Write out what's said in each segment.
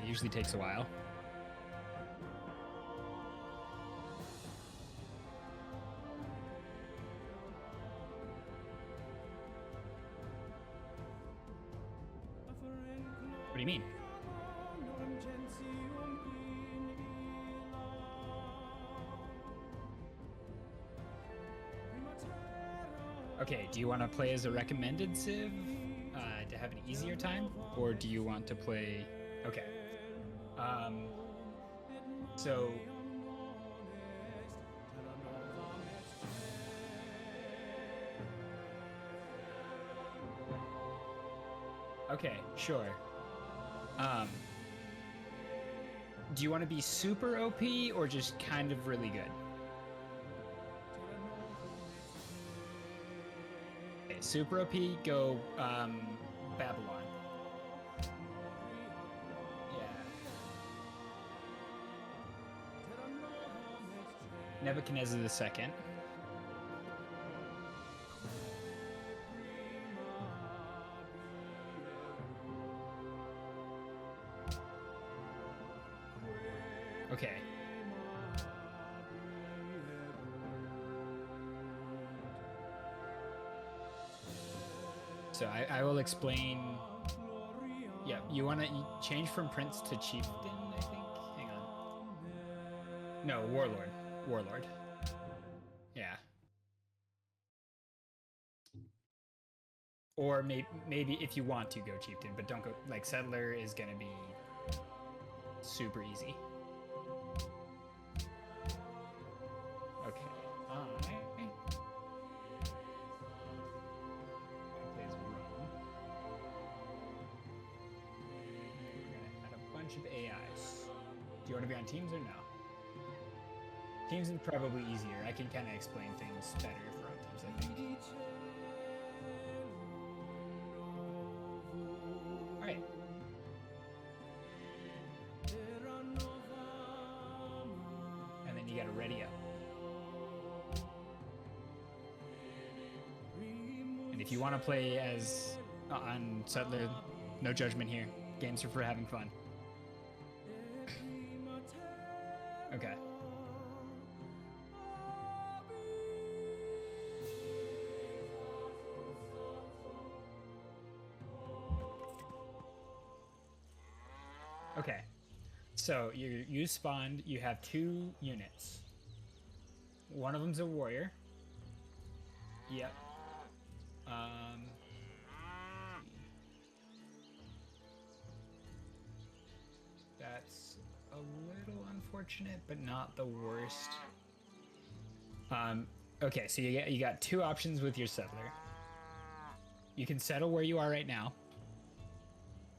it usually takes a while. What do you mean? Okay, do you want to play as a recommended Civ to have an easier time? Or do you want to play... Okay. So... Okay, sure. Do you want to be super OP or just kind of really good? Okay, super OP, go Babylon. Yeah. Nebuchadnezzar II. Okay. So I will explain. Yeah, you want to change from prince to chieftain, I think? Hang on. No, warlord. Warlord. Yeah. Or maybe if you want to go chieftain, but don't go... Like, settler is going to be super easy. Okay. Plays Rome. We're gonna add a bunch of AIs. Do you want to be on teams or no? Teams is probably easier. I can kind of explain things better for on teams, I think. Alright. And then you gotta ready up. And if you want to play as on settler, no judgment here. Games are for having fun. Okay. Okay. So you spawned, you have 2 units. One of them's a warrior. Yep. That's a little unfortunate, but not the worst. Okay, so you got 2 options with your settler. You can settle where you are right now,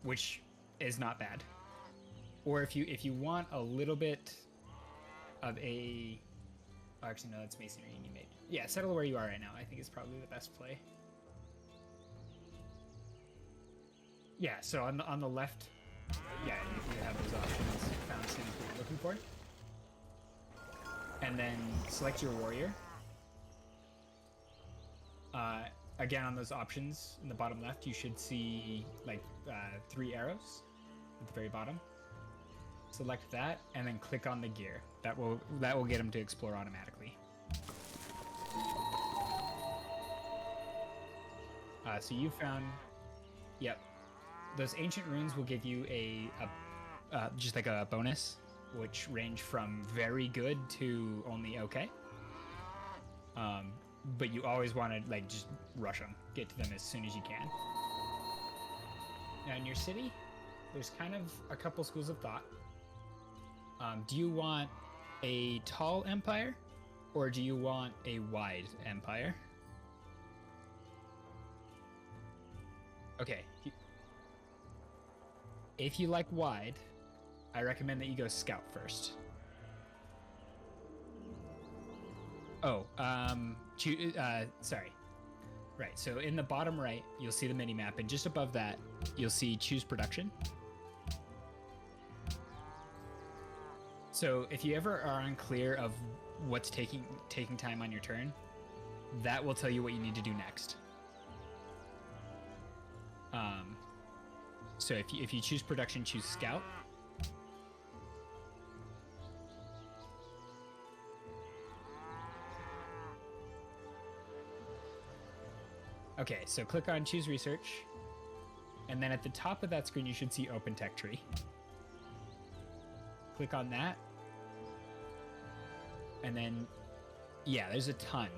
which is not bad. Or if you want a little bit of a... Oh, actually, no, that's masonry you made. Yeah, settle where you are right now. I think is probably the best play. Yeah, so on the left, yeah, you have those options found as soon as you're looking for. And then select your warrior. Again, on those options in the bottom left, you should see like 3 arrows at the very bottom. Select that and then click on the gear. That will get them to explore automatically. So you found, yep, those ancient runes will give you a just like a bonus, which range from very good to only okay. But you always want to like just rush them, get to them as soon as you can. Now in your city, there's kind of a couple schools of thought. Do you want a tall empire or do you want a wide empire? Okay. If you like wide, I recommend that you go scout first. Oh, sorry. Right, so in the bottom right, you'll see the mini-map, and just above that, you'll see choose production. So if you ever are unclear of what's taking time on your turn, that will tell you what you need to do next. So if you choose production, choose scout. Okay, so click on choose research. And then at the top of that screen, you should see open tech tree. Click on that. And then, yeah, there's a ton.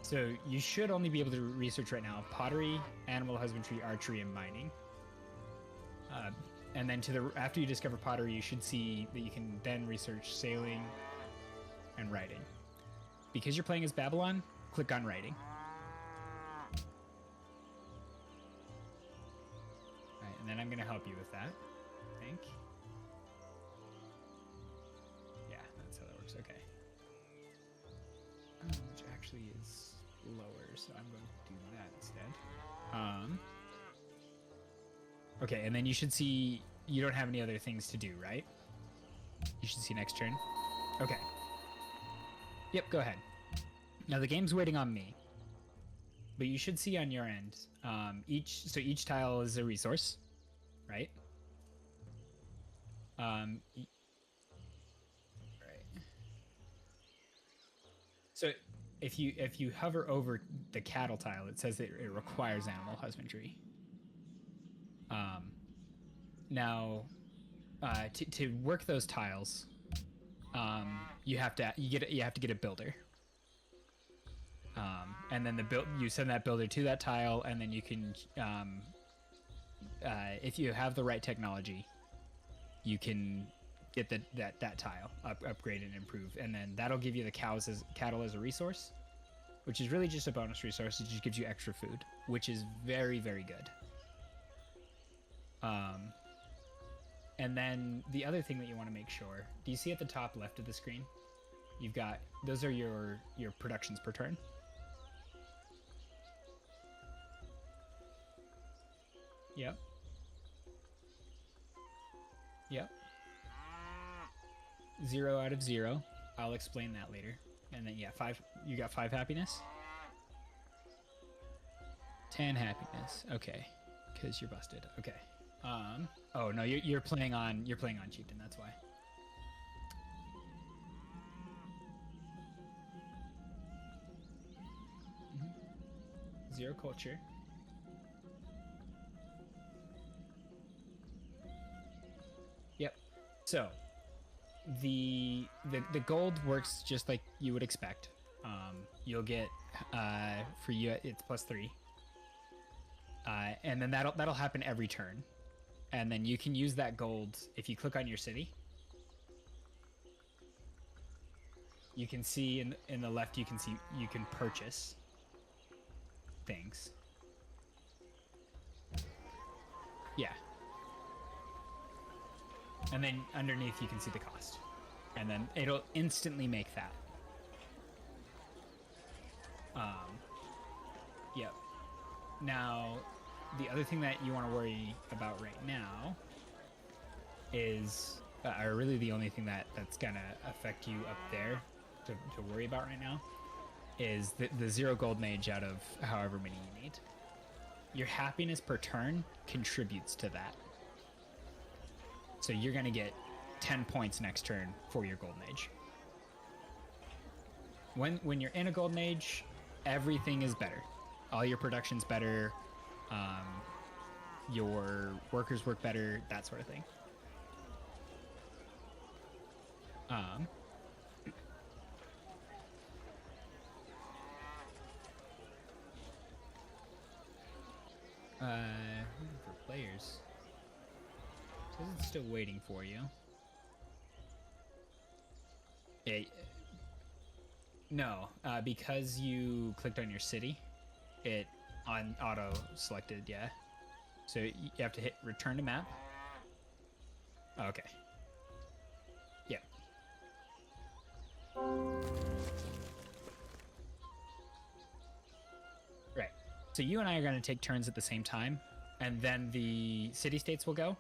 So you should only be able to research right now pottery, animal husbandry, archery, and mining. And then after you discover pottery, you should see that you can then research sailing and writing. Because you're playing as Babylon, click on writing. All right, and then I'm going to help you with that, I think. Yeah, that's how that works. Okay. Which actually is lower, so I'm going to do that instead. Okay, and then you should see you don't have any other things to do, right? You should see next turn. Okay. Yep, go ahead. Now the game's waiting on me, but you should see on your end. Each tile is a resource, right? Right. So if you hover over the cattle tile, it says that it requires animal husbandry. Now, to work those tiles, you have to get a builder. And then you send that builder to that tile, and then you can, if you have the right technology, you can get that tile upgrade and improve, and then that'll give you the cattle as a resource, which is really just a bonus resource. It just gives you extra food, which is very, very good. And then the other thing that you want to make sure, do you see at the top left of the screen? You've got, those are your productions per turn. Yep. Yep. 0 out of 0. I'll explain that later. And then, yeah, 5. You got 5 happiness? 10 happiness. Okay. Because you're busted. Okay. Oh no, you're playing on chieftain. That's why. Mm-hmm. 0 culture. Yep. So the gold works just like you would expect. You'll get for you it's +3. And then that'll happen every turn. And then you can use that gold if you click on your city. You can see in the left, you can see you can purchase things. Yeah. And then underneath you can see the cost. And then it'll instantly make that. Yep. Now, the other thing that you want to worry about right now is, or really the only thing that's going to affect you up there to worry about right now, is the 0 gold mage out of however many you need. Your happiness per turn contributes to that. So you're going to get 10 points next turn for your gold mage. When you're in a gold mage, everything is better. All your production's better. Your workers work better, that sort of thing. For players, it says it's still waiting for you. No, because you clicked on your city, it on auto selected, yeah. So you have to hit return to map. Okay. Yep. Right. So you and I are going to take turns at the same time, and then the city-states will go,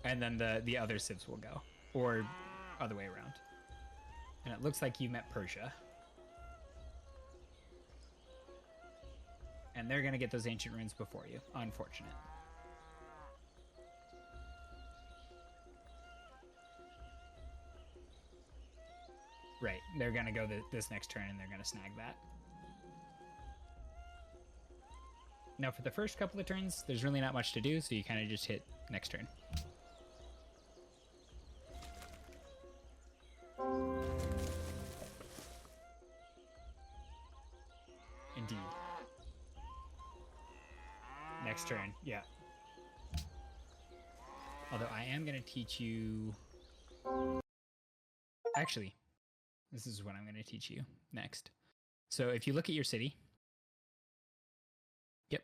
and then the other civs will go, or other way around. And it looks like you met Persia. And they're going to get those ancient runes before you. Unfortunate. Right. They're going to go this next turn, and they're going to snag that. Now for the first couple of turns, there's really not much to do, so you kind of just hit next turn. Indeed. Next turn, yeah. Although I am going to teach you... Actually, this is what I'm going to teach you next. So if you look at your city... Yep.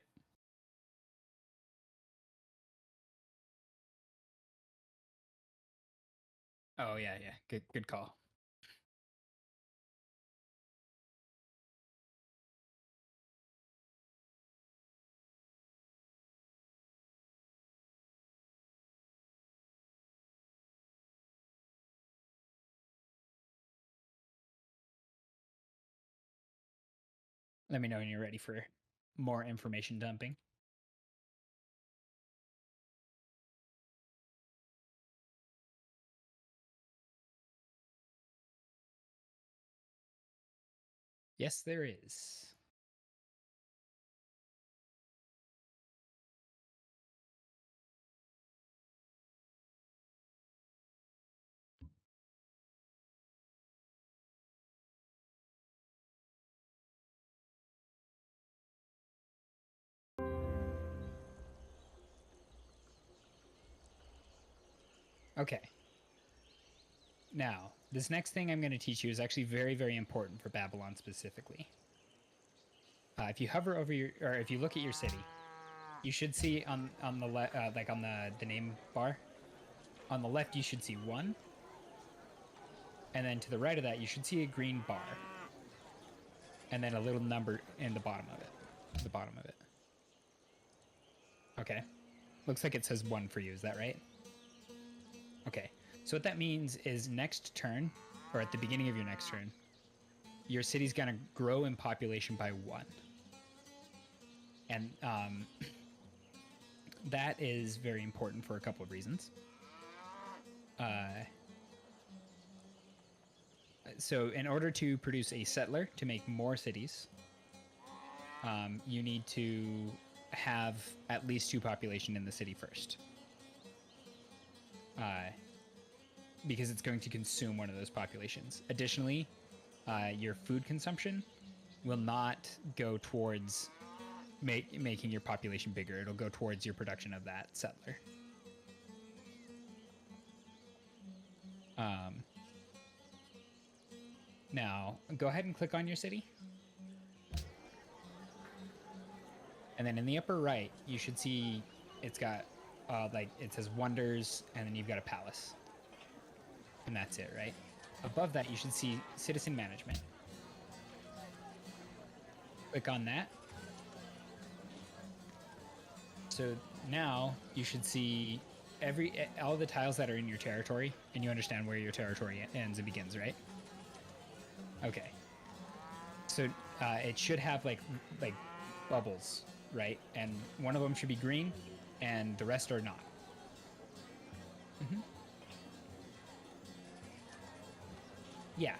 Oh, yeah. Good call. Let me know when you're ready for more information dumping. Yes, there is. Okay. Now, this next thing I'm going to teach you is actually very, very important for Babylon specifically. If you hover over or if you look at your city, you should see on the left, like on the name bar, on the left you should see 1, and then to the right of that you should see a green bar, and then a little number in the bottom of it. Okay, looks like it says 1 for you. Is that right? Okay. So what that means is next turn, or at the beginning of your next turn, your city's going to grow in population by 1. And that is very important for a couple of reasons. So in order to produce a settler to make more cities, you need to have at least 2 population in the city first. Because it's going to consume one of those populations. Additionally, your food consumption will not go towards making your population bigger. It'll go towards your production of that settler. Now, go ahead and click on your city. And then in the upper right, you should see it's got, like, it says wonders, and then you've got a palace. And that's it, right? Above that, you should see citizen management. Click on that. So now you should see all the tiles that are in your territory, and you understand where your territory ends and begins, right? Okay. So it should have like bubbles, right? And one of them should be green, and the rest are not. Mm-hmm. Yeah.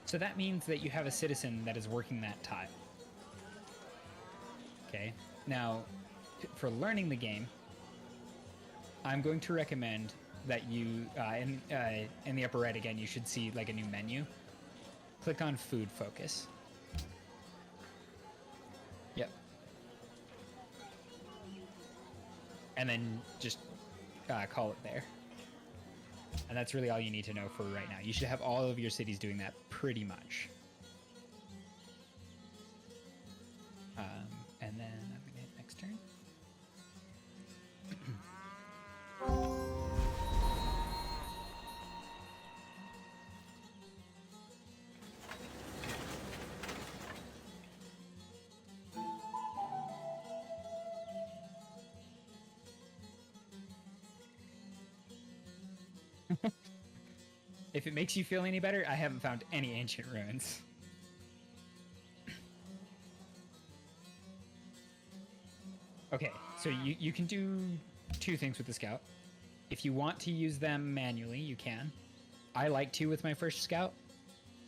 So that means that you have a citizen that is working that tile. Okay. Now, for learning the game, I'm going to recommend that you, in the upper right again, you should see like a new menu. Click on Food Focus. Yep. And then just call it there. And that's really all you need to know for right now. You should have all of your cities doing that pretty much. And then I'm going to hit next turn. If it makes you feel any better, I haven't found any ancient ruins. Okay, so you can do 2 things with the scout. If you want to use them manually, you can. I like to with my first scout,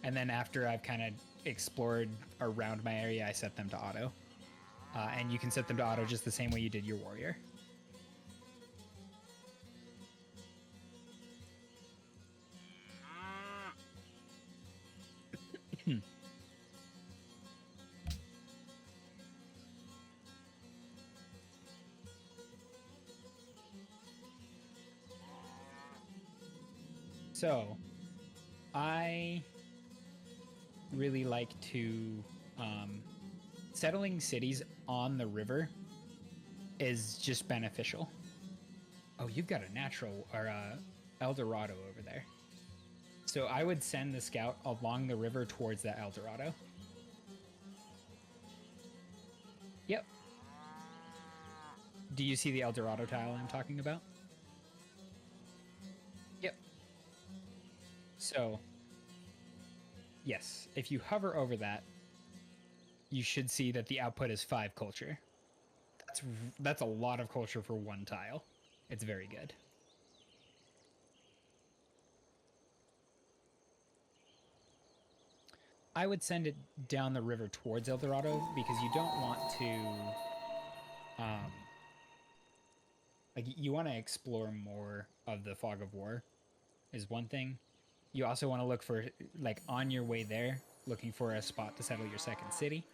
and then after I've kind of explored around my area, I set them to auto. And you can set them to auto just the same way you did your warrior. So, I really like to settling cities on the river is just beneficial. Oh, you've got a natural or a El Dorado over there. So I would send the scout along the river towards that El Dorado. Yep. Do you see the El Dorado tile I'm talking about? Yep. So, yes, if you hover over that, you should see that the output is 5 culture. That's a lot of culture for one tile. It's very good. I would send it down the river towards El Dorado because you don't want to, like you want to explore more of the Fog of War is one thing. You also want to look for, like on your way there, looking for a spot to settle your second city.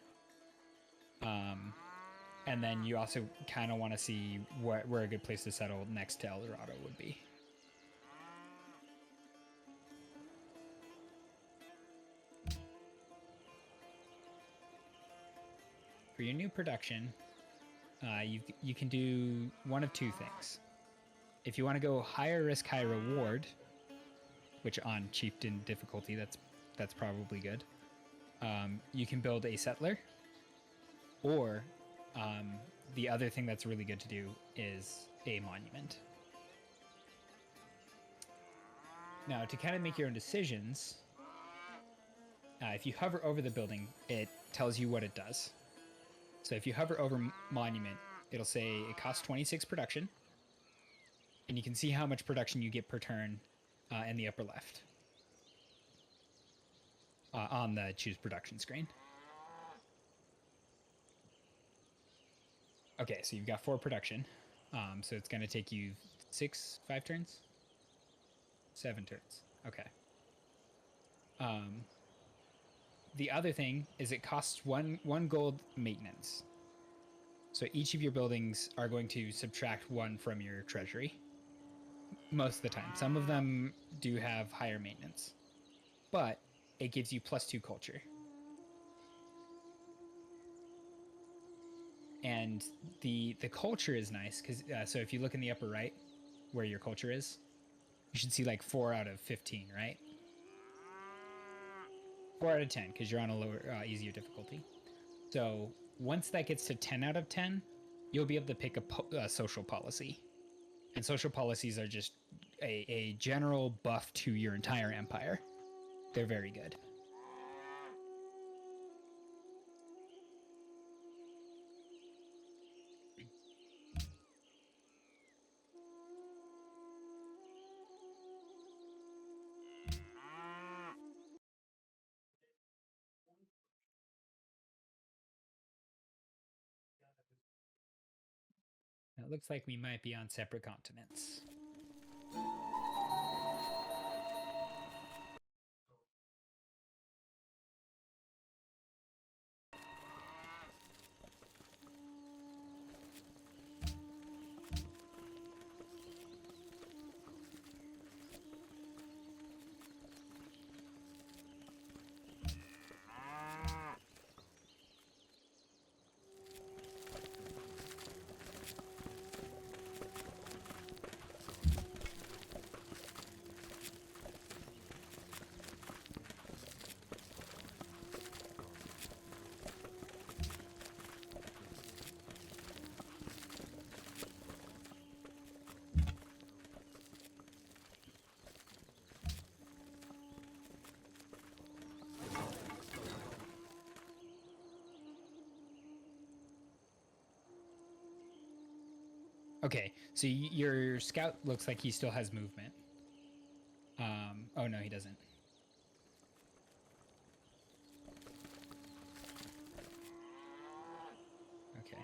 And then you also kind of want to see where a good place to settle next to El Dorado would be. For your new production, you can do one of two things. If you want to go higher risk, high reward, which on chieftain difficulty, that's probably good. You can build a settler, or the other thing that's really good to do is a monument. Now, to kind of make your own decisions, if you hover over the building, it tells you what it does. So if you hover over monument, it'll say it costs 26 production, and you can see how much production you get per turn in the upper left on the choose production screen. Okay, so you've got 4 production. So it's going to take you 5 turns? 7 turns. Okay. The other thing is it costs one gold maintenance. So each of your buildings are going to subtract 1 from your treasury. Most of the time. Some of them do have higher maintenance. But it gives you +2 culture. And the culture is nice because so if you look in the upper right where your culture is, you should see like 4 out of 15, right? 4 out of 10 because you're on a lower, easier difficulty. So once that gets to 10 out of 10, you'll be able to pick a social policy. And social policies are just a general buff to your entire empire. They're very good. It looks like we might be on separate continents. Okay, so your scout looks like he still has movement. Oh no, he doesn't. Okay.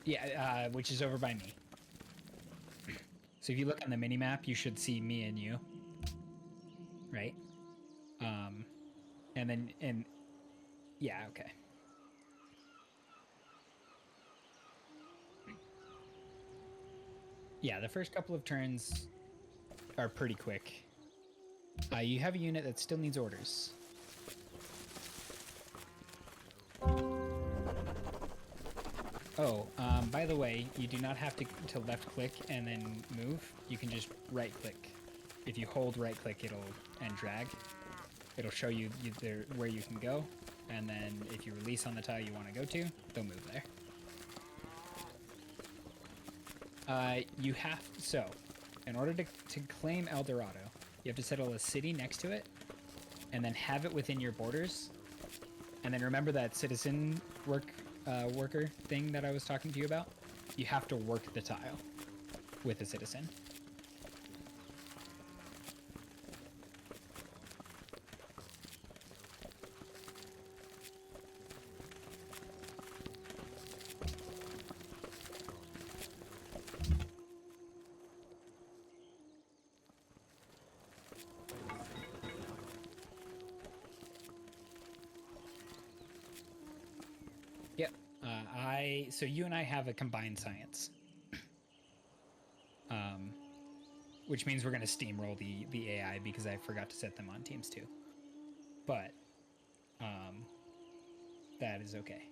Yeah, which is over by me. So if you look on the mini map, you should see me and you, right? And yeah, okay. Yeah, the first couple of turns are pretty quick. You have a unit that still needs orders. Oh, by the way, you do not have to left click and then move. You can just right click. If you hold right click, and drag, it'll show you where you can go. And then if you release on the tile you want to go to, they'll move there. So, in order to claim El Dorado, you have to settle a city next to it, and then have it within your borders. And then remember that citizen worker thing that I was talking to you about? You have to work the tile with a citizen. Yep. So you and I have a combined science. Which means we're going to steamroll the AI because I forgot to set them on teams too. But that is okay.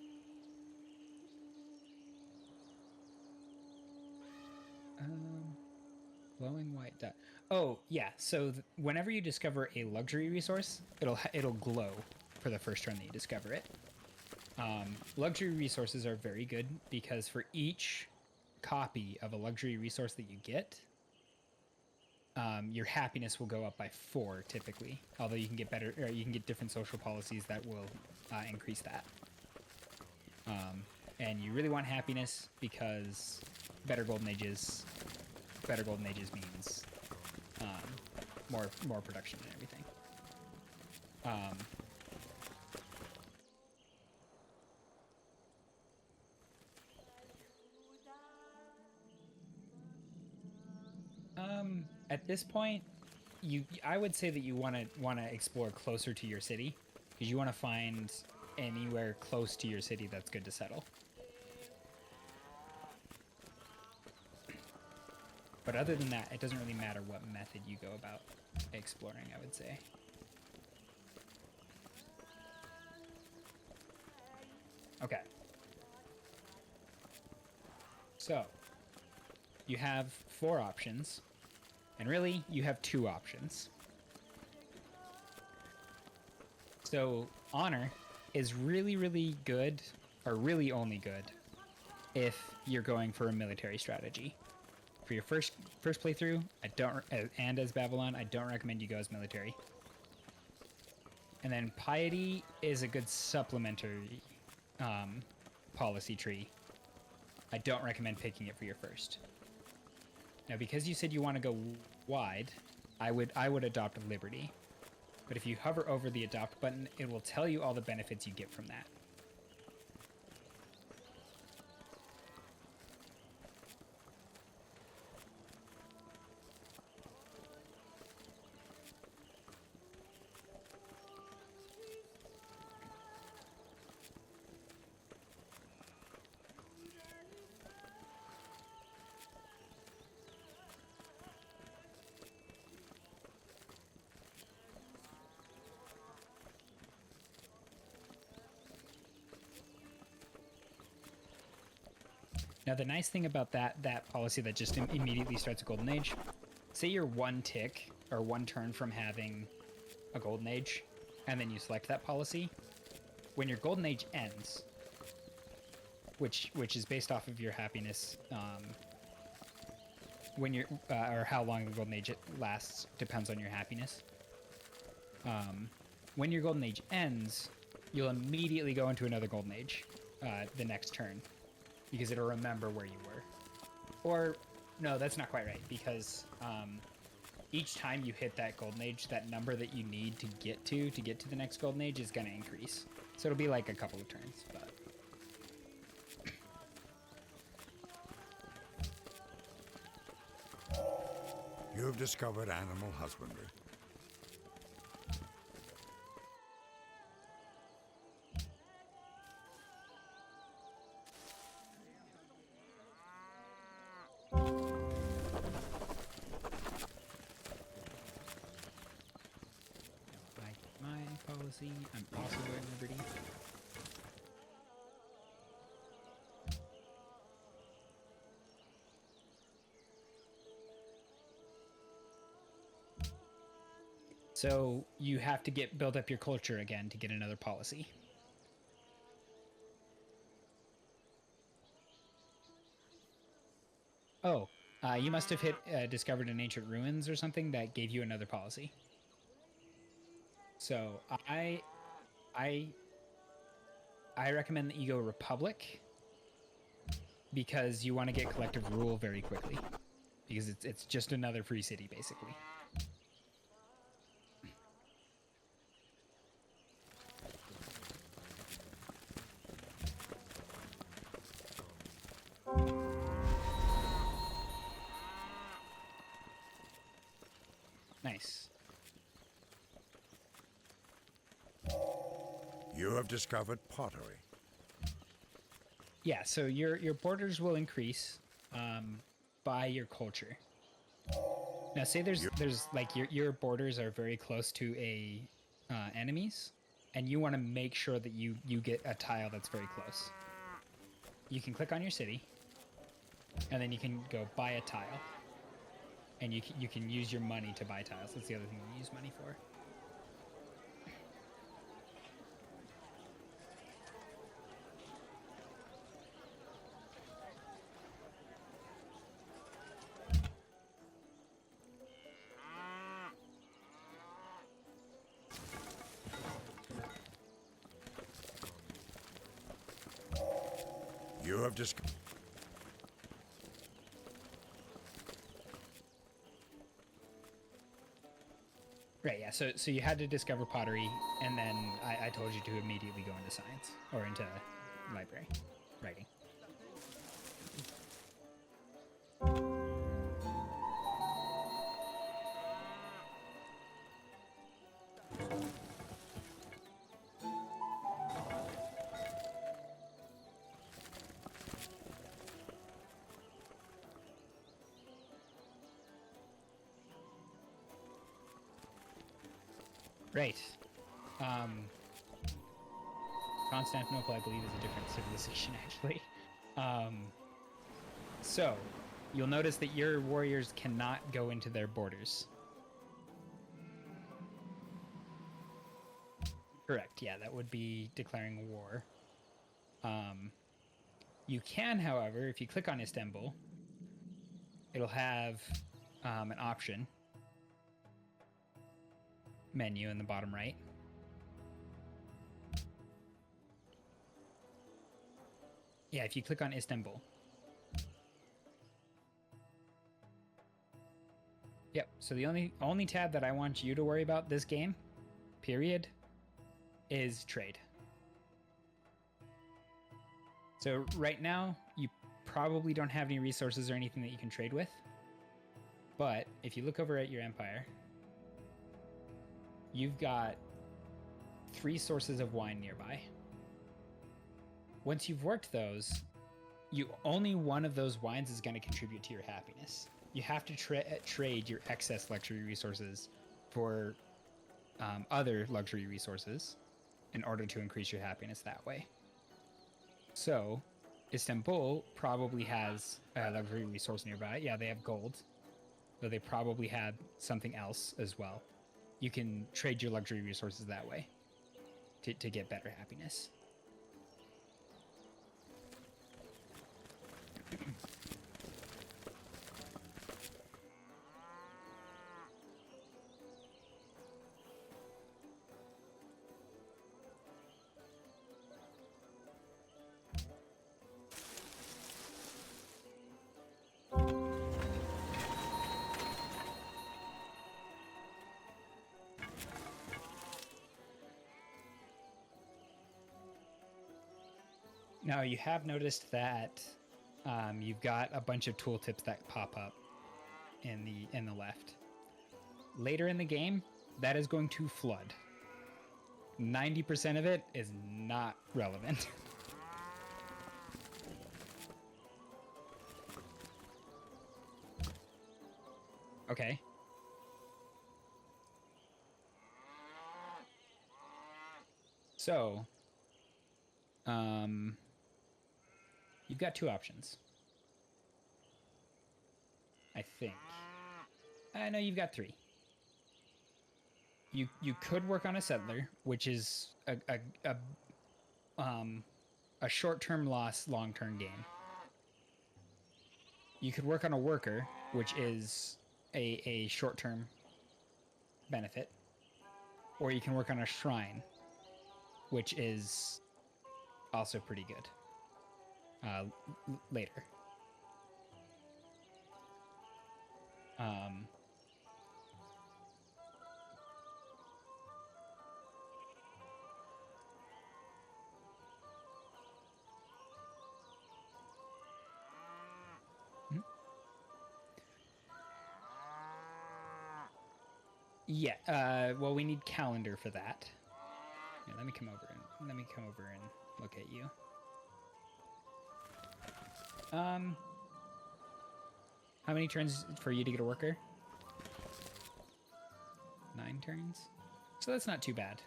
Glowing white dot. Oh, yeah. So whenever you discover a luxury resource, it'll glow for the first turn that you discover it. Luxury resources are very good because for each copy of a luxury resource that you get, your happiness will go up by 4 typically. Although you can get better, or you can get different social policies that will increase that. And you really want happiness because better golden ages means more production and everything. At this point, I would say that you want to explore closer to your city because you want to find anywhere close to your city that's good to settle. But other than that, it doesn't really matter what method you go about exploring, I would say. Okay. So, you have 4 options, and really, you have 2 options. So, honor is really, really good, or really only good, if you're going for a military strategy. For your first playthrough, and as Babylon, I don't recommend you go as military. And then piety is a good supplementary policy tree. I don't recommend picking it for your first. Now, because you said you want to go wide, I would adopt liberty. But if you hover over the adopt button, it will tell you all the benefits you get from that. Now, the nice thing about that policy that just immediately starts a golden age, say you're 1 tick or 1 turn from having a golden age, and then you select that policy, when your golden age ends, which is based off of your happiness, when you're or how long the golden age lasts depends on your happiness. When your golden age ends, you'll immediately go into another golden age the next turn, because it'll remember where you were. Or, no, that's not quite right, because each time you hit that golden age, that number that you need to get to the next golden age is going to increase. So it'll be like a couple of turns, but... You have discovered animal husbandry. My policy. I'm also wearing Liberty. So you have to build up your culture again to get another policy. Oh, you must have discovered an ancient ruins or something that gave you another policy. So I recommend that you go Republic because you want to get collective rule very quickly because it's just another free city basically. Nice. You have discovered pottery. Yeah, so your borders will increase by your culture. Now, say there's like your borders are very close to a enemies, and you want to make sure that you get a tile that's very close. You can click on your city, and then you can go buy a tile, and you can use your money to buy tiles. That's the other thing you use money for. You have discovered. Right, yeah. So you had to discover pottery, and then I told you to immediately go into science or into library writing. Right. Constantinople, I believe, is a different civilization, actually. So, you'll notice that your warriors cannot go into their borders. Correct, yeah, that would be declaring war. You can, however, if you click on Istanbul, it'll have an option menu in the bottom right. Yeah, if you click on Istanbul. Yep, so the only tab that I want you to worry about this game, period, is trade. So right now, you probably don't have any resources or anything that you can trade with. But if you look over at your empire, you've got 3 sources of wine nearby. Once you've worked those, only one of those wines is going to contribute to your happiness. You have to trade your excess luxury resources for other luxury resources in order to increase your happiness that way. So, Istanbul probably has a luxury resource nearby. Yeah, they have gold, but they probably have something else as well. You can trade your luxury resources that way to get better happiness. Now, you have noticed that you've got a bunch of tooltips that pop up in the left. Later in the game, that is going to flood. 90% of it is not relevant. Okay. So, you've got two options. I think. I know you've got three. You could work on a settler, which is a short-term loss, long-term gain. You could work on a worker, which is a short-term benefit, or you can work on a shrine, which is also pretty good later. Yeah, well, we need calendar for that. Here, let me come over and look at you. How many turns for you to get a worker? 9 turns. So that's not too bad,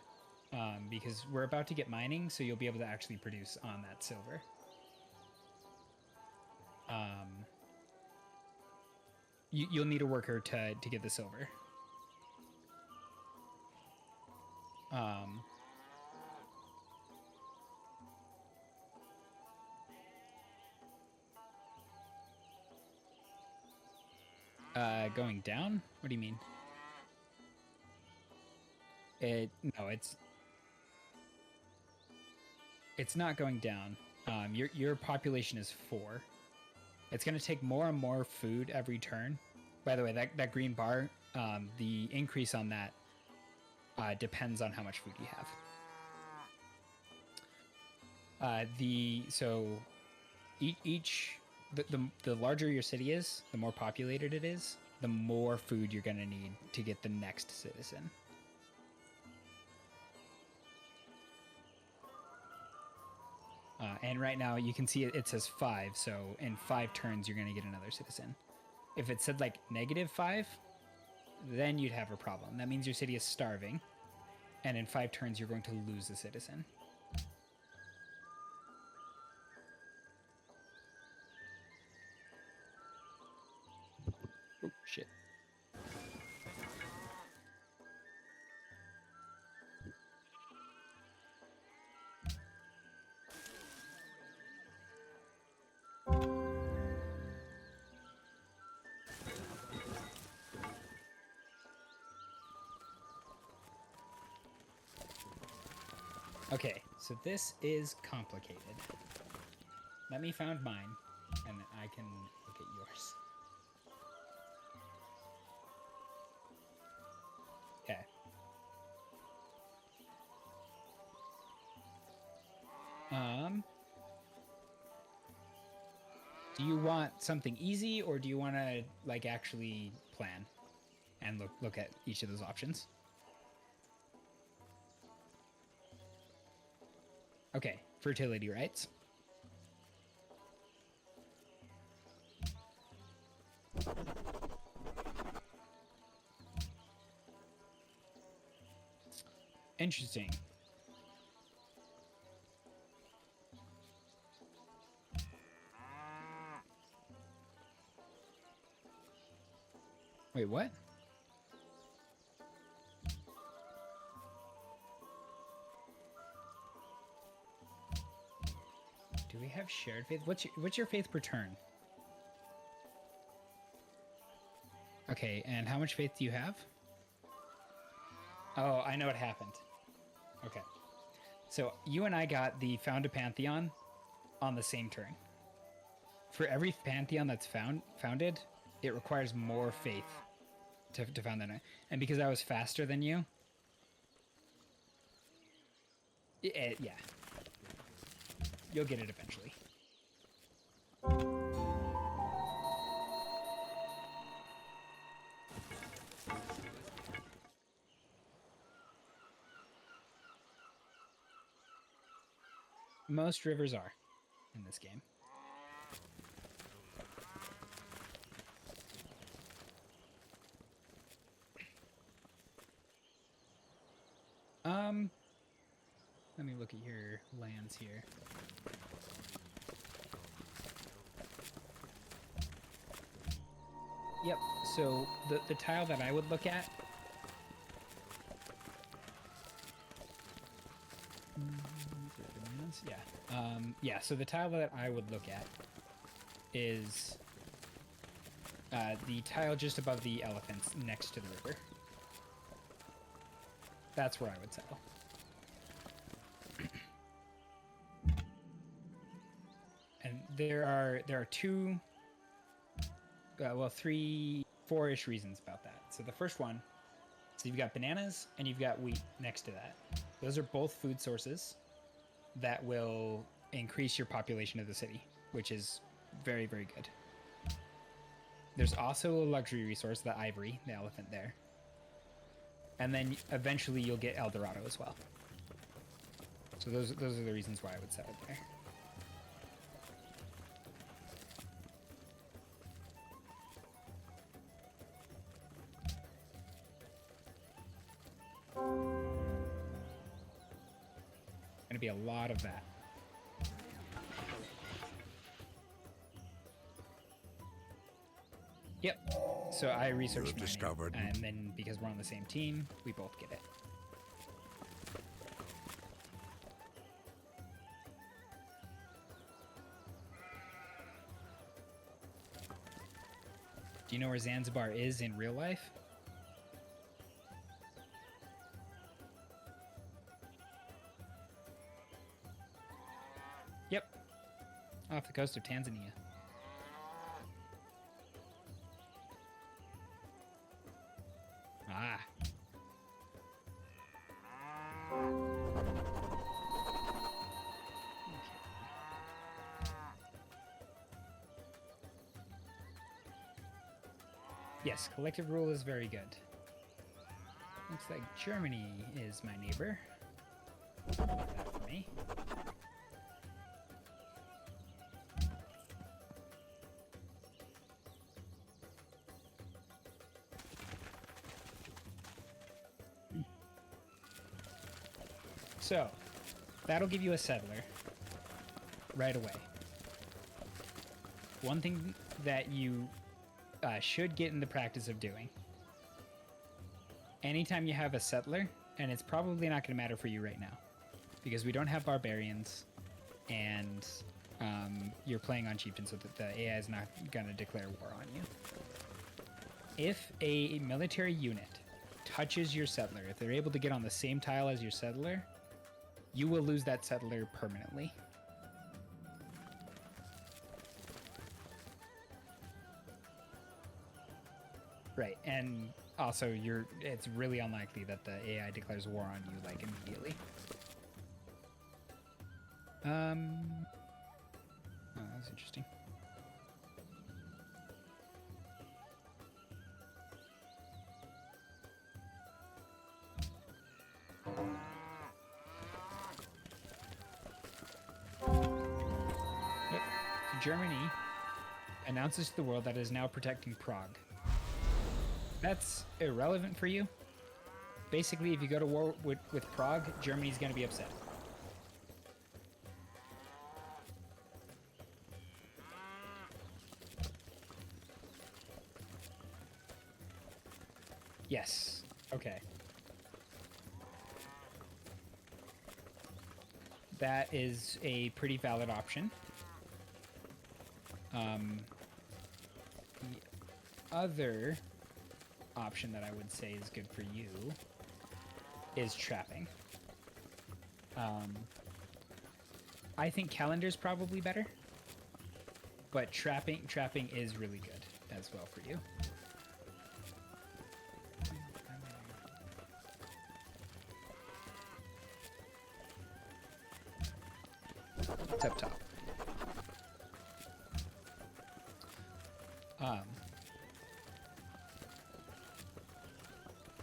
because we're about to get mining, so you'll be able to actually produce on that silver. You'll need a worker to get the silver. Going down? What do you mean? No, it's not going down. Your population is 4. It's going to take more and more food every turn. By the way, that green bar, the increase on that depends on how much food you have. The larger your city is, the more populated it is, the more food you're going to need to get the next citizen. And right now you can see it says 5, so in 5 turns you're going to get another citizen. If it said like -5, then you'd have a problem. That means your city is starving, and in 5 turns you're going to lose a citizen. Oh, shit. Okay, so this is complicated. Let me find mine, and then I can look at yours. Okay. Do you want something easy, or do you want to like actually plan and look at each of those options? Okay, fertility rights. Interesting. Wait, what? Do we have shared faith? What's your faith per turn? Okay, and how much faith do you have? Oh, I know what happened. Okay. So you and I got the found a pantheon on the same turn. For every pantheon that's founded, it requires more faith to found that. And because I was faster than you, yeah. You'll get it eventually. Most rivers are in this game. Let me look at your lands here. Yep, so the tile that I would look at yeah, so the tile that I would look at is the tile just above the elephants next to the river. That's where I would settle. And there are two, well, three, four-ish reasons about that. So the first one, so you've got bananas and you've got wheat next to that. Those are both food sources that will increase your population of the city, which is very, very good. There's also a luxury resource, the ivory, the elephant there. And then eventually you'll get El Dorado as well. So those are the reasons why I would settle there. Gonna be a lot of that. Yep. So I researched mining, discovered, and then because we're on the same team, we both get it. Do you know where Zanzibar is in real life? Yep. Off the coast of Tanzania. Ah. Yes, collective rule is very good. Looks like Germany is my neighbor. That for me. So, that'll give you a settler right away. One thing that you should get in the practice of doing, anytime you have a settler, and it's probably not going to matter for you right now, because we don't have barbarians, and you're playing on chieftain, so that the AI is not going to declare war on you. If a military unit touches your settler, if they're able to get on the same tile as your settler, you will lose that settler permanently. Right, and also it's really unlikely that the AI declares war on you like immediately. Oh, that was interesting. Yep. Germany announces to the world that it is now protecting Prague. That's irrelevant for you. Basically, if you go to war with Prague, Germany's going to be upset. Yes. Okay. That is a pretty valid option. The other option that I would say is good for you is trapping. I think calendar's probably better, but trapping is really good as well for you. It's up top.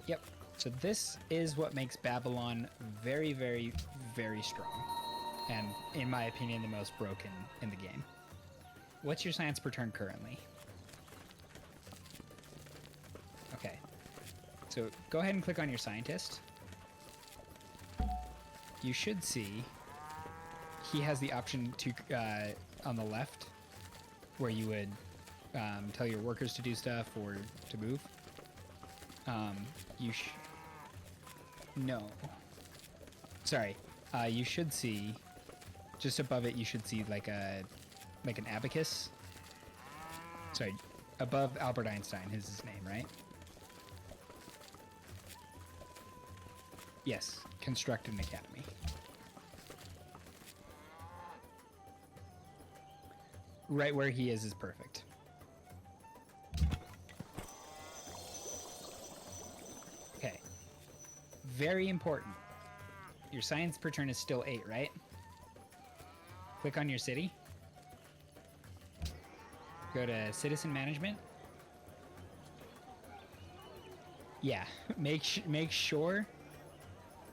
Yep. So this is what makes Babylon very, very, very strong. and in my opinion, the most broken in the game. What's your science per turn currently? Okay. So go ahead and click on your scientist. You should see he has the option to on the left where you would tell your workers to do stuff or to move. No. Sorry. You should see just above it. You should see like an abacus. Sorry, above Albert Einstein is his name, right? Yes. Construct an academy. Right where he is perfect. Okay. Very important. Your science per turn is still 8, right? Click on your city. Go to citizen management. Yeah, make sure.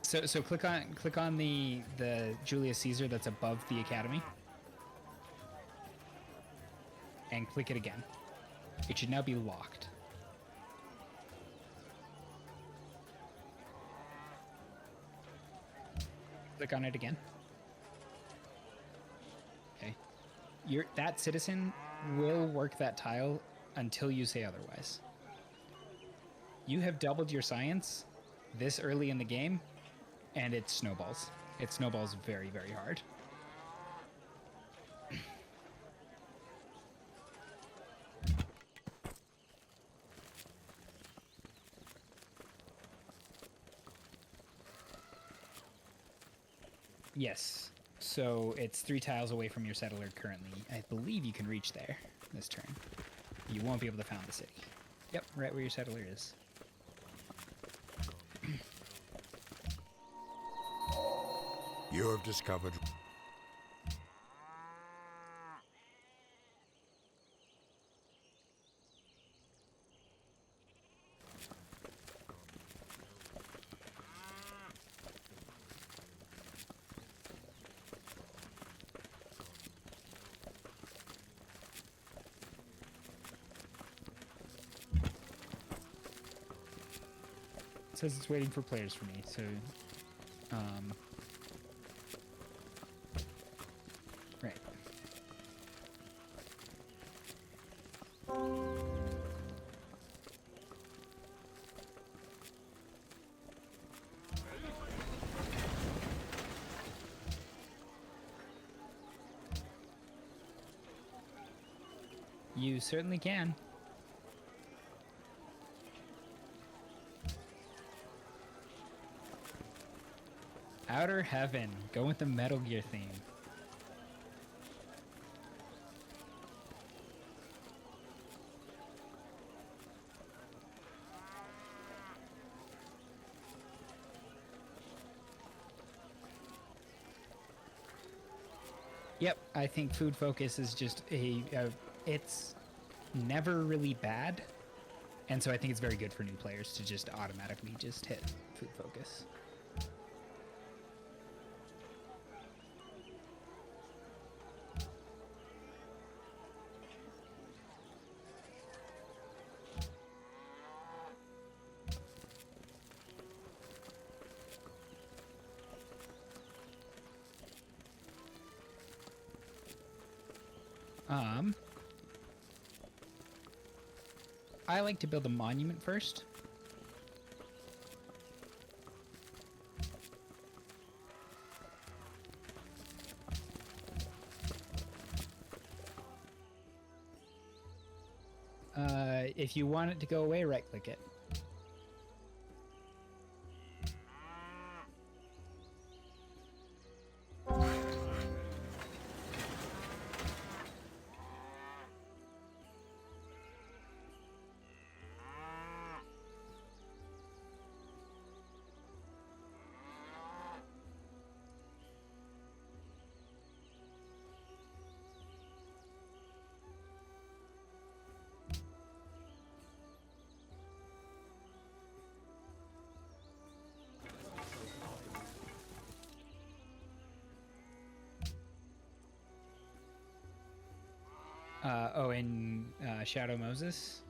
So click on the Julius Caesar that's above the academy. And click it again. It should now be locked. Click on it again. Okay. That citizen will work that tile until you say otherwise. You have doubled your science this early in the game, and it snowballs. It snowballs very, very hard. Yes. So it's 3 tiles away from your settler currently. I believe you can reach there this turn. You won't be able to found the city. Yep, right where your settler is. You have discovered... It says it's waiting for players for me, so... Right. You certainly can. Outer Heaven. Go with the Metal Gear theme. Yep, I think food focus is just it's never really bad. And so I think it's very good for new players to just automatically just hit food focus. I like to build a monument first. If you want it to go away, right-click it. In Shadow Moses.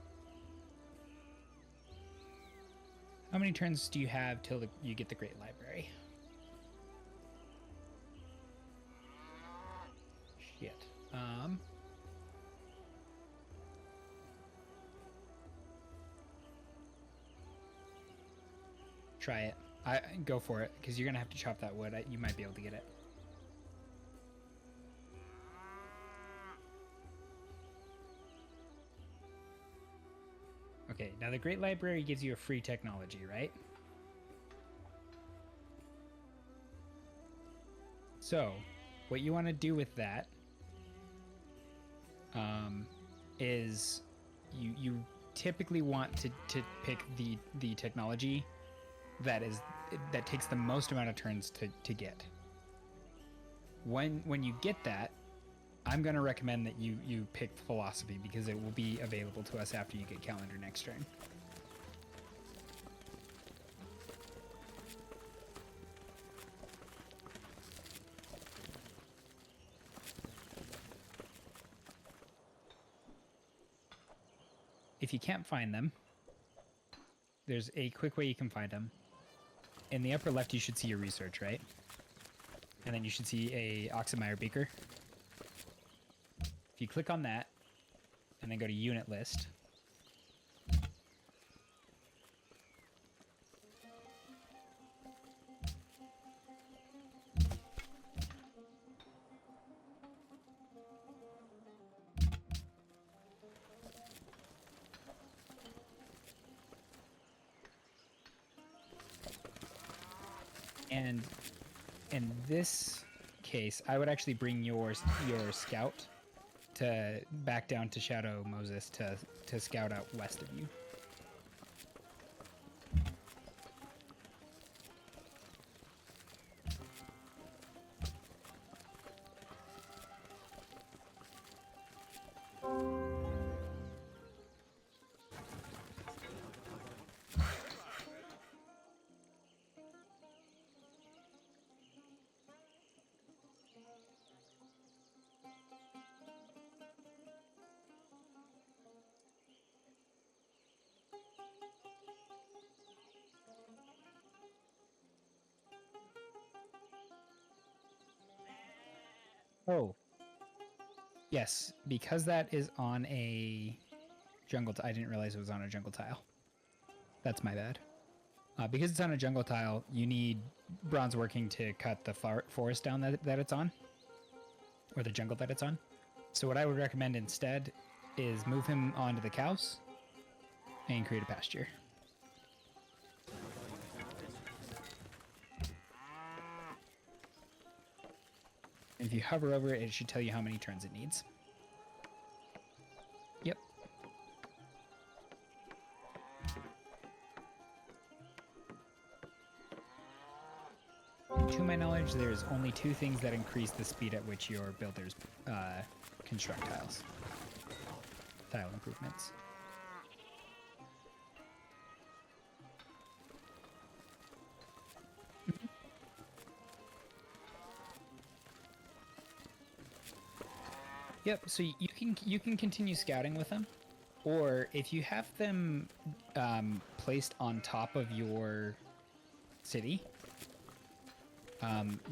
How many turns do you have till you get the Great Library? Shit. Try it. Go for it, because you're gonna have to chop that wood. You might be able to get it. Okay, now the Great Library gives you a free technology, right? So, what you want to do with that is you typically want to pick the technology that takes the most amount of turns to get. When you get that, I'm going to recommend that you pick philosophy, because it will be available to us after you get calendar next turn. If you can't find them, there's a quick way you can find them. In the upper left, you should see your research, right? And then you should see a Oxenmire beaker. If you click on that, and then go to unit list, and in this case, I would actually bring your scout to back down to Shadow Moses to scout out west of you. Oh. Yes, because that is on a jungle I didn't realize it was on a jungle tile. That's my bad. Because it's on a jungle tile, you need bronze working to cut the forest down that it's on, or the jungle that it's on. So what I would recommend instead is move him onto the cows and create a pasture. If you hover over it, it should tell you how many turns it needs. Yep. To my knowledge, there's only 2 things that increase the speed at which your builders construct tiles. Tile improvements. Yep, so you can continue scouting with them, or if you have them placed on top of your city,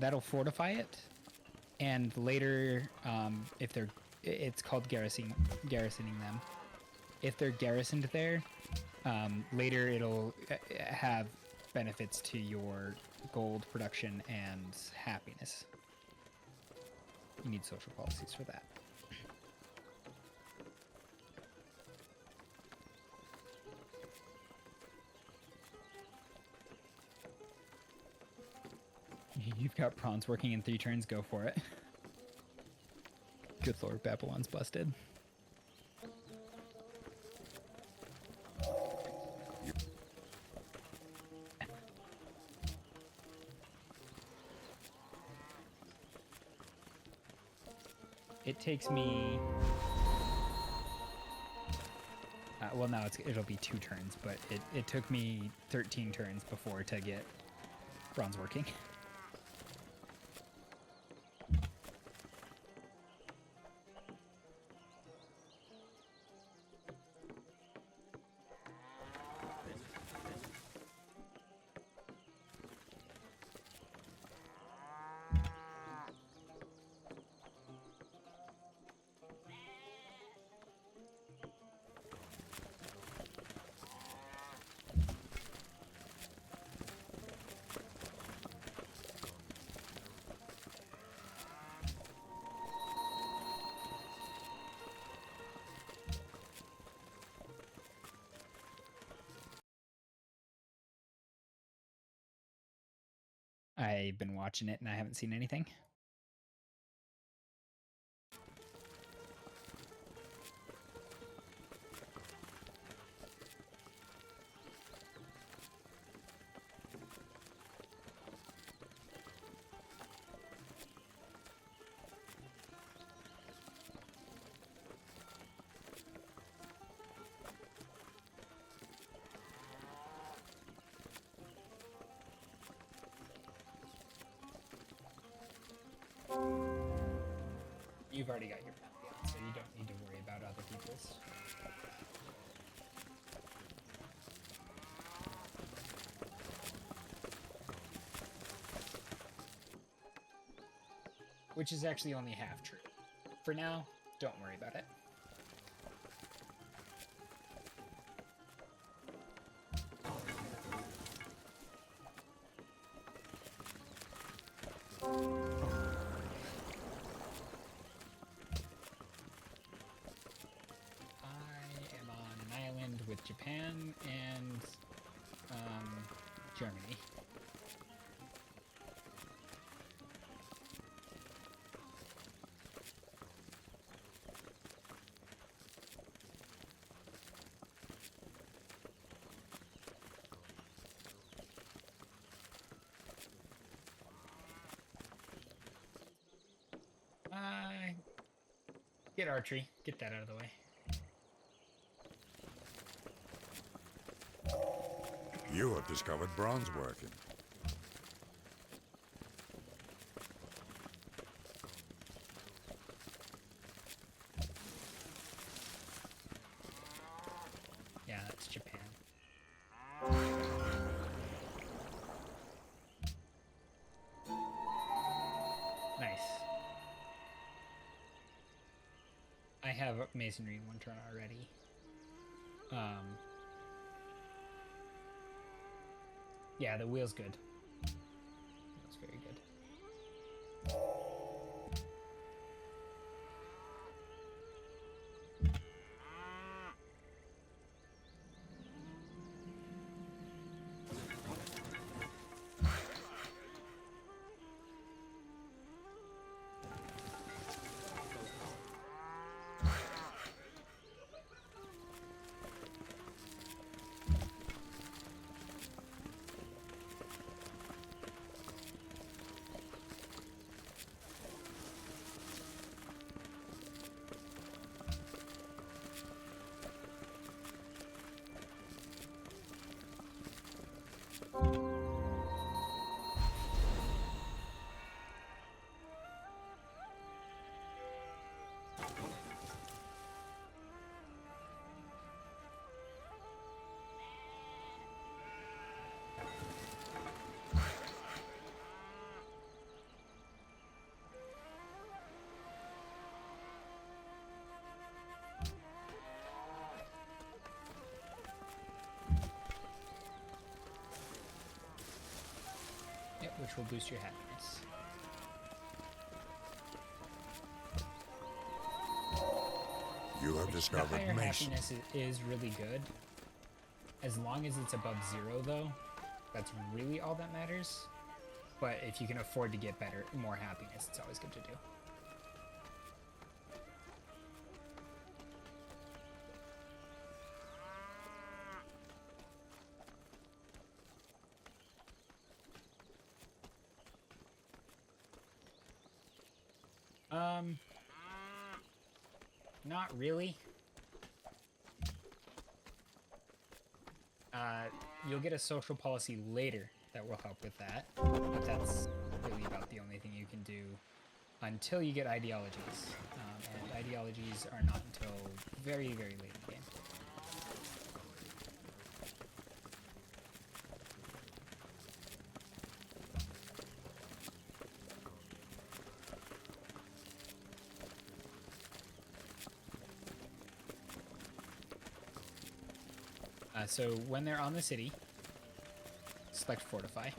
that'll fortify it, and later, if it's called garrisoning them. If they're garrisoned there, later it'll have benefits to your gold production and happiness. You need social policies for that. You've got prawns working in 3 turns, go for it. Good lord, Babylon's busted. It takes me... well, now it'll be 2 turns, but it took me 13 turns before to get bronze working. I've been watching it and I haven't seen anything. You've already got your pantheon, so you don't need to worry about other people's. Which is actually only half true. For now, don't worry about it. With Japan and Germany. Get archery. Get that out of the way. You have discovered bronze working. Yeah, that's Japan. Nice. I have masonry in one turn already. Yeah, the wheel's good. That's very good. Yep, which will boost your happiness. You have discovered the higher mason. happiness is really good. As long as it's above 0, though, that's really all that matters. But if you can afford to get better, more happiness, it's always good to do. Not really. You'll get a social policy later that will help with that, but that's really about the only thing you can do until you get ideologies. And ideologies are not until very, very late in the game. So when they're on the city, select Fortify.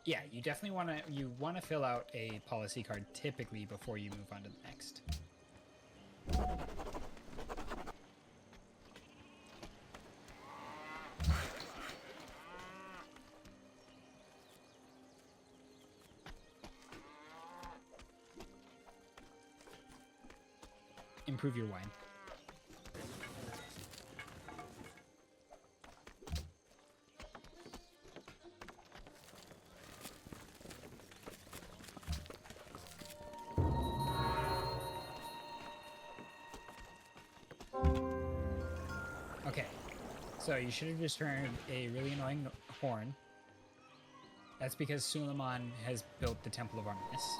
Yeah, you definitely want to fill out a policy card typically before you move on to the next. Improve your wine. Okay, so you should have just heard a really annoying horn. That's because Suleiman has built the Temple of Artemis.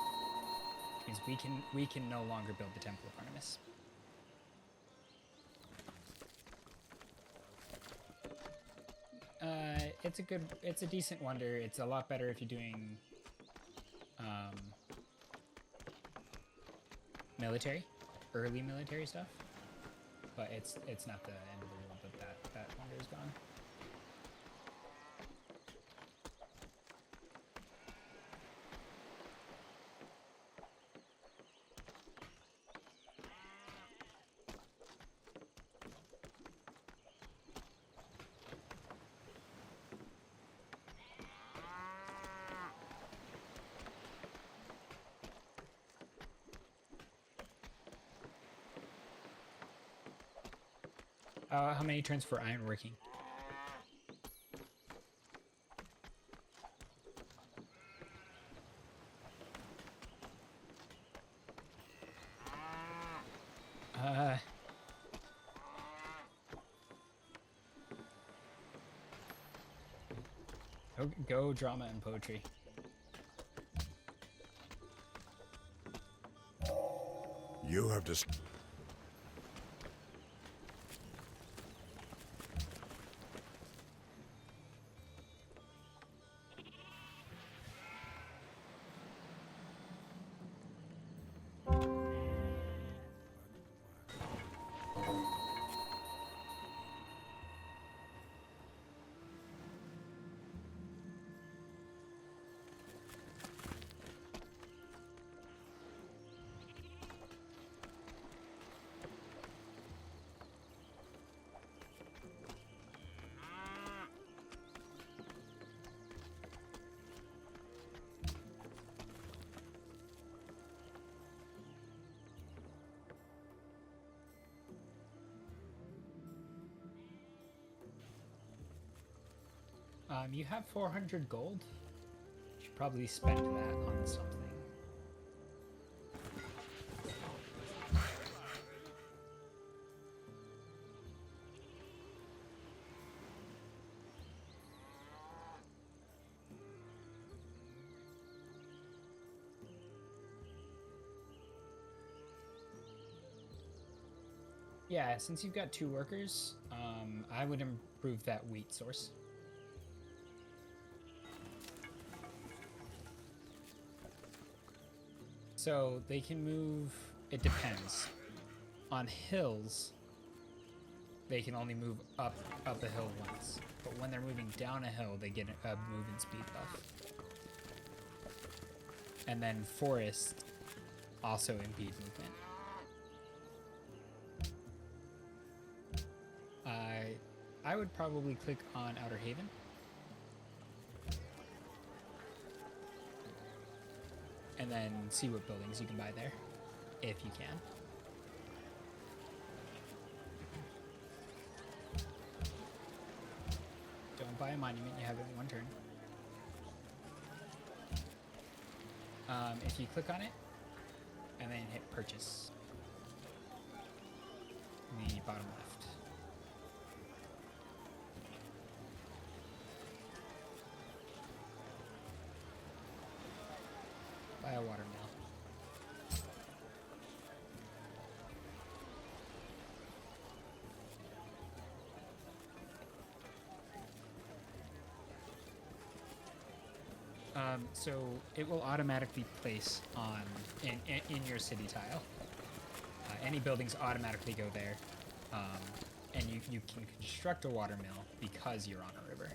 Which means we can no longer build the Temple of Artemis. It's a decent wonder. It's a lot better if you're doing early military stuff. But it's not the end of the world that wonder is gone. How many turns for ironworking? Go drama and poetry. You have discovered. You have 400 gold. You should probably spend that on something. Yeah, since you've got 2 workers, I would improve that wheat source. So they can move, it depends. On hills, they can only move up a hill once. But when they're moving down a hill, they get a movement speed buff. And then forests also impede movement. I would probably click on Outer Haven. And then see what buildings you can buy there, if you can. Don't buy a monument, you have it in 1 turn. If you click on it, and then hit purchase, in the bottom left. Buy a watermill. So it will automatically place on in your city tile. Any buildings automatically go there, and you can construct a watermill because you're on a river.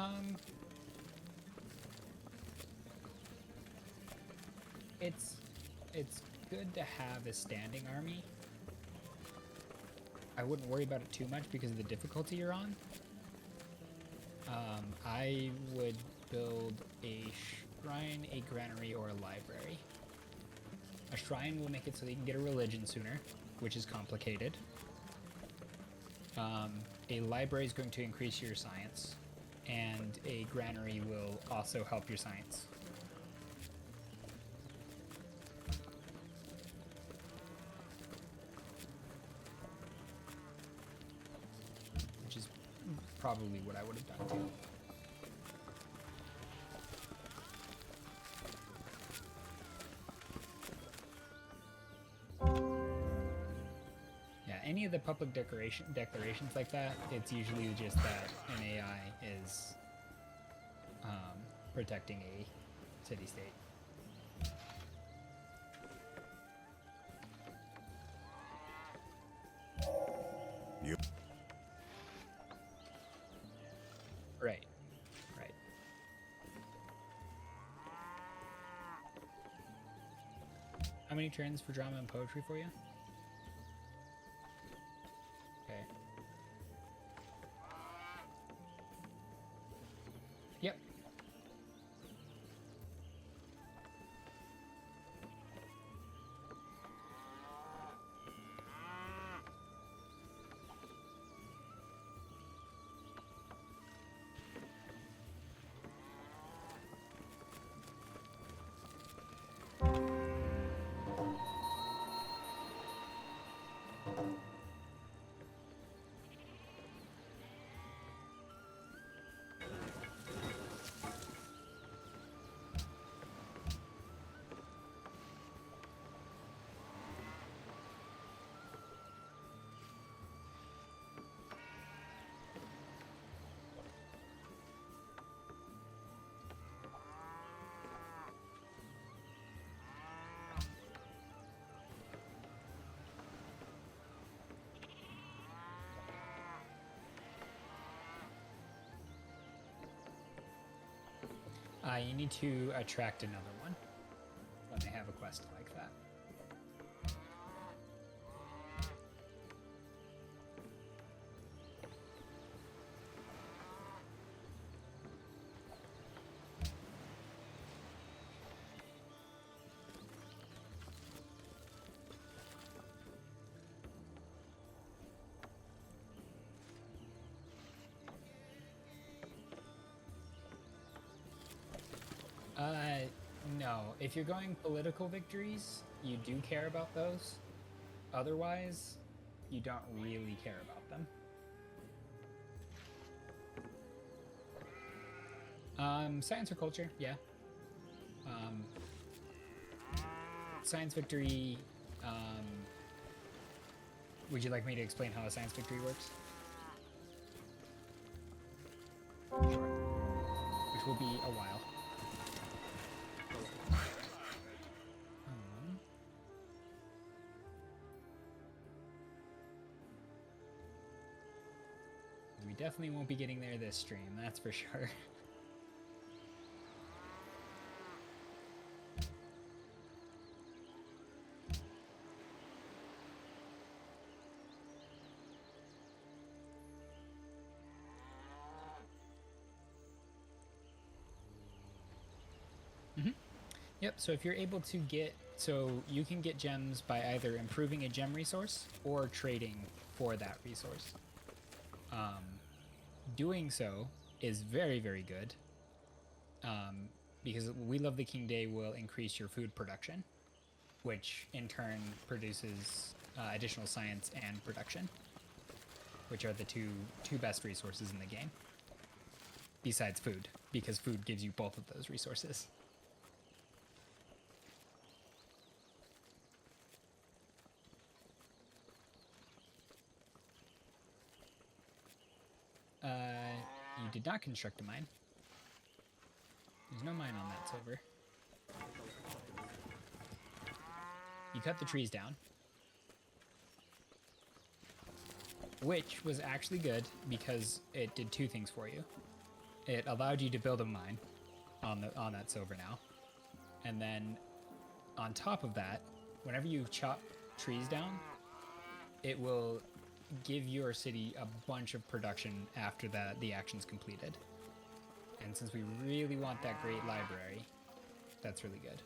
Um, it's good to have a standing army. I wouldn't worry about it too much because of the difficulty you're on. I would build a shrine, a granary, or a library. A shrine will make it so that you can get a religion sooner, which is complicated. A library is going to increase your science, and a granary will also help your science. Which is probably what I would have done too. Any of the public declarations like that, it's usually just that an AI is protecting a city-state. Yep. Right. How many turns for drama and poetry for you? Okay. Yep. You need to attract another one when they have a quest like that. No. If you're going political victories, you do care about those. Otherwise, you don't really care about them. Science or culture, yeah. Science victory, would you like me to explain how a science victory works? Sure. Which will be a while. We definitely won't be getting there this stream, that's for sure. Yep, so if you're able to get, so you can get gems by either improving a gem resource or trading for that resource. Doing so is very, very good, because We Love the King Day will increase your food production, which in turn produces additional science and production, which are the two best resources in the game, besides food, because food gives you both of those resources. You did not construct a mine. There's no mine on that silver. You cut the trees down, which was actually good because it did two things for you. it allowed you to build a mine on that silver now. And then on top of that, whenever you chop trees down, it will give your city a bunch of production after the action's completed. And since we really want that great library, that's really good.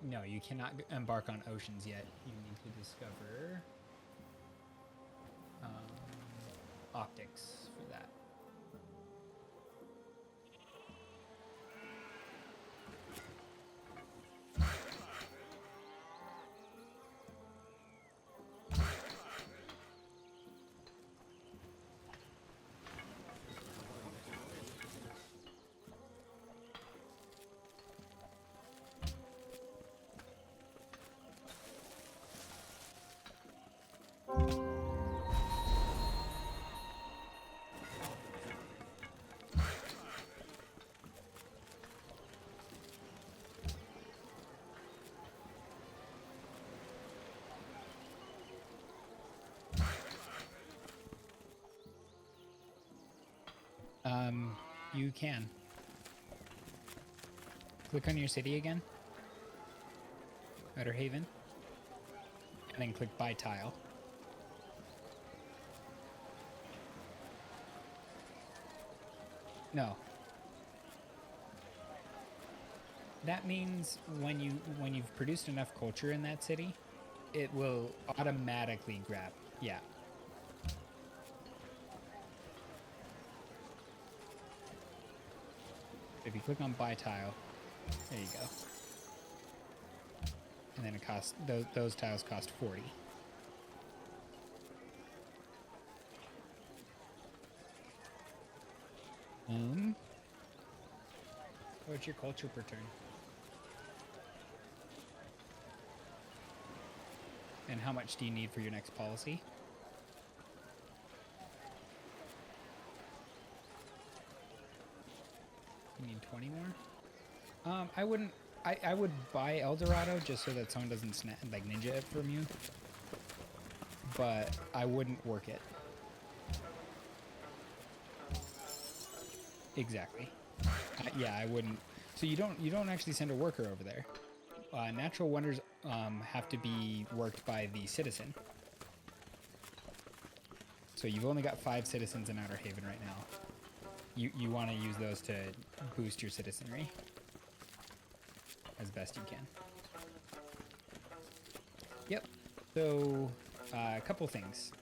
No, you cannot embark on oceans yet. You need to discover optics for that. You can. Click on your city again. Outer Haven. And then click Buy Tile. No. That means when you've produced enough culture in that city, it will automatically grab. Yeah. If you click on Buy Tile, there you go. And then it costs, those tiles cost 40. What's your culture per turn? And how much do you need for your next policy? You need 20 more? I would buy El Dorado just so that someone doesn't like ninja it from you. But I wouldn't work it. Exactly. Yeah, I wouldn't. So you don't actually send a worker over there. Natural wonders have to be worked by the citizen. So you've only got 5 citizens in Outer Haven right now. You want to use those to boost your citizenry as best you can. Yep. So a couple things.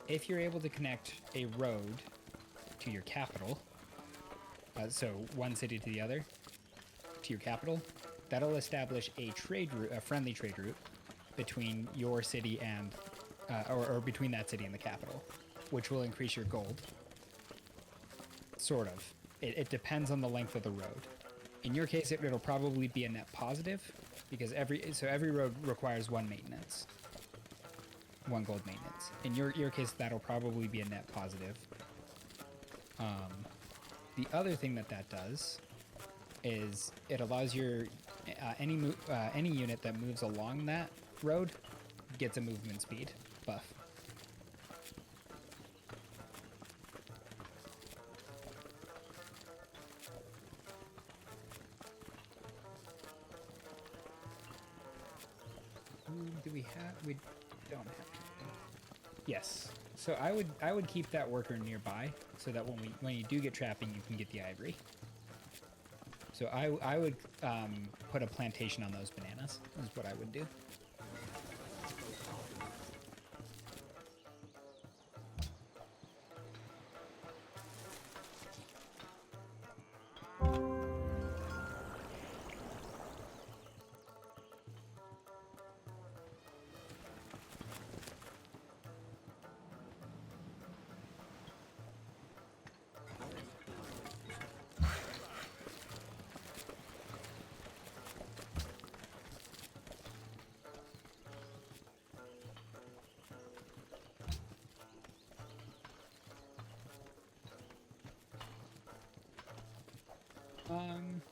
If you're able to connect a road to your capital, so one city to the other, to your capital, that'll establish a trade route, a friendly trade route between your city and, or between that city and the capital, which will increase your gold. Sort of. It depends on the length of the road. In your case, it'll probably be a net positive, because every road requires 1 maintenance, 1 gold maintenance. In your case, that'll probably be a net positive. The other thing that does is it allows your any unit that moves along that road gets a movement speed buff. Do we have? We don't have. Yes. So I would keep that worker nearby so that when you do get trapping, you can get the ivory. So I would put a plantation on those bananas. Is what I would do. Um,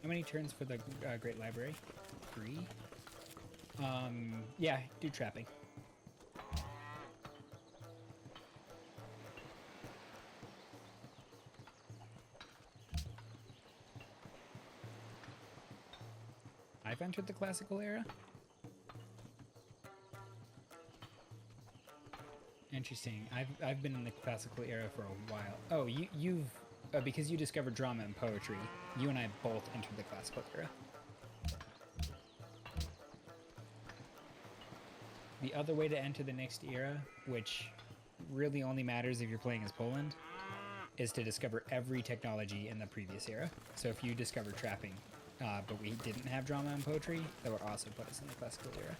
how many turns for the Great Library? 3. Yeah, do trapping. I've entered the classical era. Interesting. I've been in the classical era for a while. Oh, you've because you discovered drama and poetry. You and I both entered the classical era. The other way to enter the next era, which really only matters if you're playing as Poland, is to discover every technology in the previous era. So if you discover trapping, but we didn't have drama and poetry, that would also put us in the classical era.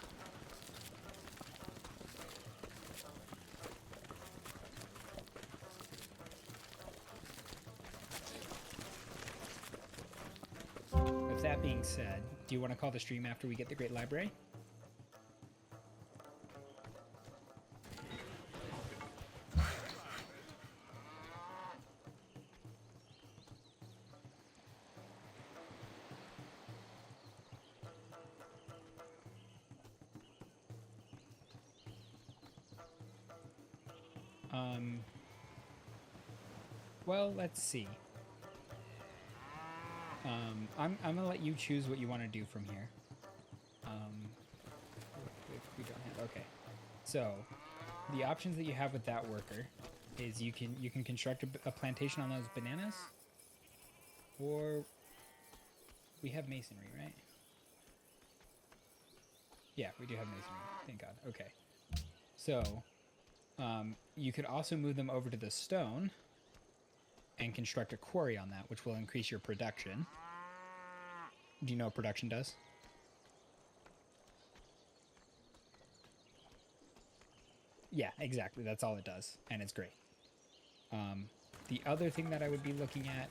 With that being said, do you want to call the stream after we get the Great Library? Well, let's see. I'm gonna let you choose what you want to do from here. If we don't have, okay. So, the options that you have with that worker is you can construct a plantation on those bananas, or we have masonry, right? Yeah, we do have masonry. Thank God. Okay. So, you could also move them over to the stone and construct a quarry on that, which will increase your production. Do you know what production does? Yeah, exactly. That's all it does, and it's great. The other thing that I would be looking at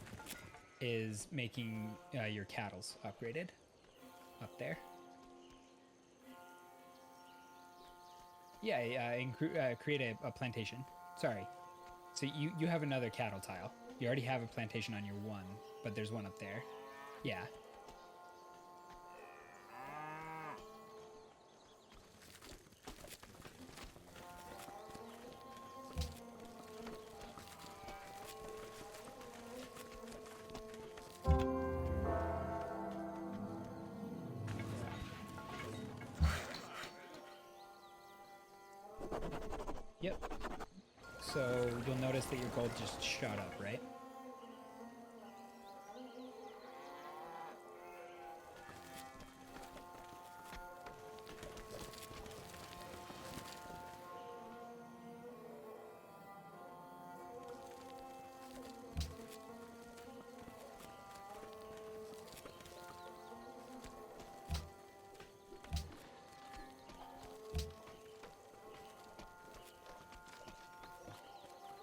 is making your cattles upgraded up there. Yeah, create a plantation. Sorry. So you have another cattle tile. You already have a plantation on your one, but there's one up there. Yeah. Yep. So you'll notice that your gold just shot up, right?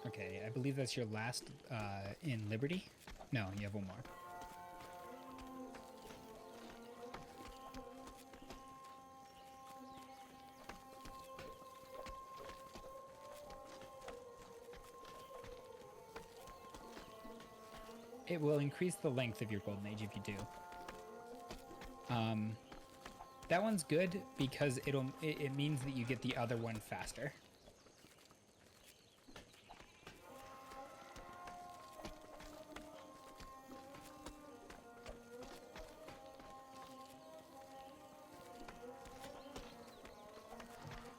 Okay, I believe that's your last in Liberty. No, you have one more. It will increase the length of your golden age if you do. That one's good because it means that you get the other one faster.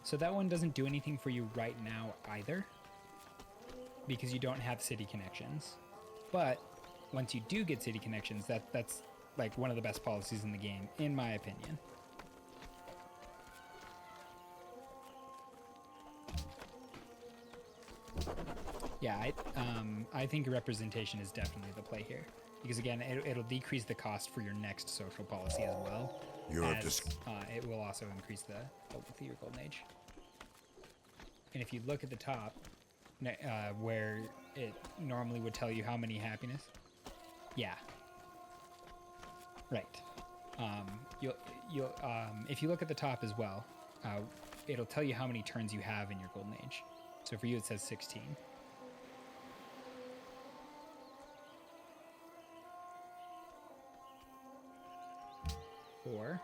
So that one doesn't do anything for you right now either, because you don't have city connections. But once you do get city connections, that's like one of the best policies in the game, in my opinion. Yeah, I think representation is definitely the play here, because again, it'll decrease the cost for your next social policy as well. It will also increase the length of your golden age. And if you look at the top, where it normally would tell you how many happiness, yeah, right. you'll if you look at the top as well, it'll tell you how many turns you have in your Golden Age. So for you, it says 16. For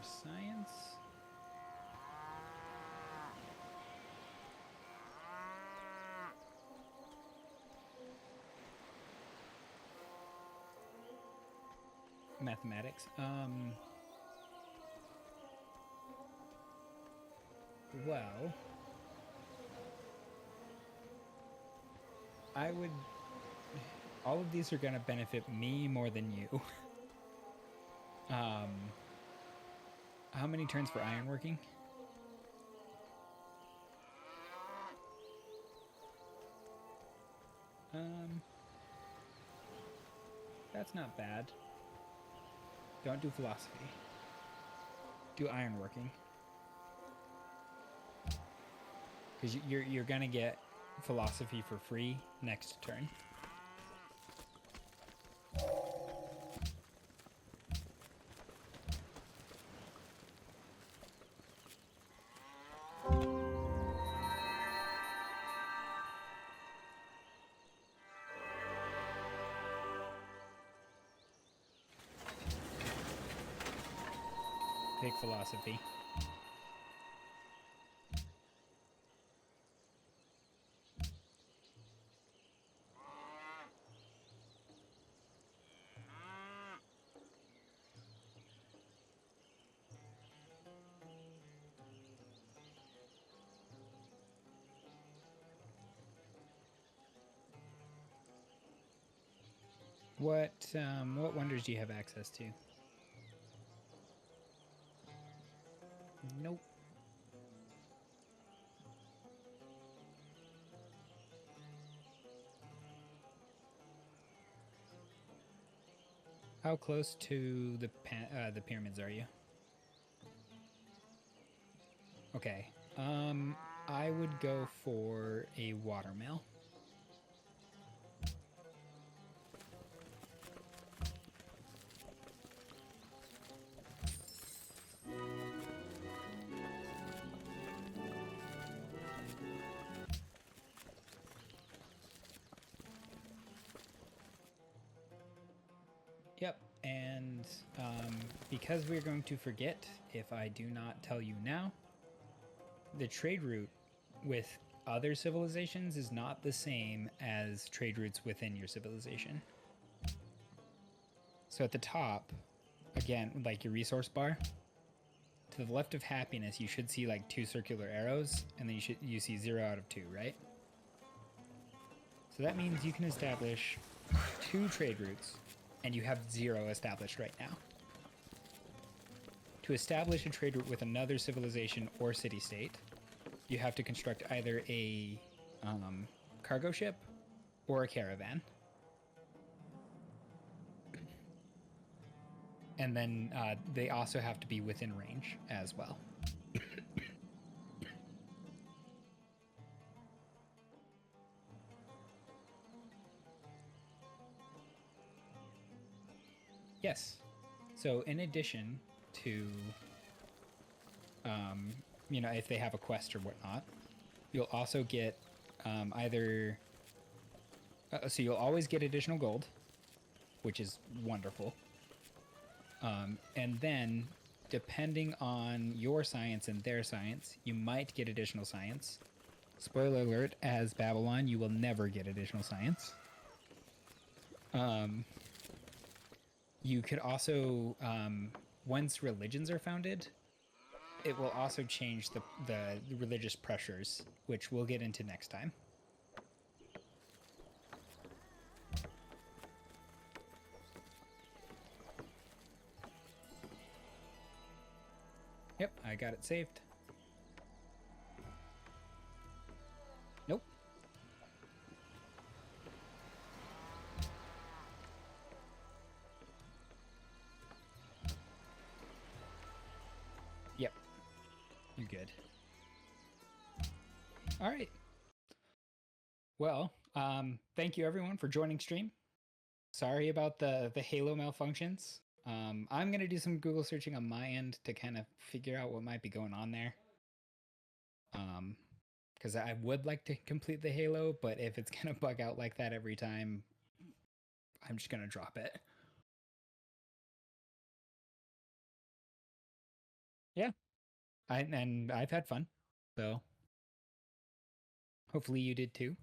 science. Mathematics. Well, I would. All of these are going to benefit me more than you. How many turns for ironworking? That's not bad. Don't do philosophy. Do ironworking. Because you're gonna get philosophy for free next turn. Take philosophy. What wonders do you have access to? Nope. How close to the pyramids are you? Okay. I would go for a watermill. Yep, and because we're going to forget if I do not tell you now, the trade route with other civilizations is not the same as trade routes within your civilization. So at the top, again, like your resource bar, to the left of happiness, you should see like 2 circular arrows, and then you see 0 out of 2, right? So that means you can establish 2 trade routes, and you have 0 established right now. To establish a trade route with another civilization or city-state, you have to construct either a cargo ship or a caravan. And then they also have to be within range as well. Yes. So in addition to, if they have a quest or whatnot, you'll also get either... so you'll always get additional gold, which is wonderful. And then, depending on your science and their science, you might get additional science. Spoiler alert, as Babylon, you will never get additional science. You could also, once religions are founded, it will also change the religious pressures, which we'll get into next time. Yep, I got it saved. Nope. Yep. You're good. All right. Well, thank you everyone for joining stream. sorry about the Halo malfunctions. I'm gonna do some Google searching on my end to kind of figure out what might be going on there. Because I would like to complete the Halo, but if it's gonna bug out like that every time, I'm just gonna drop it. Yeah, and I've had fun, so hopefully you did too.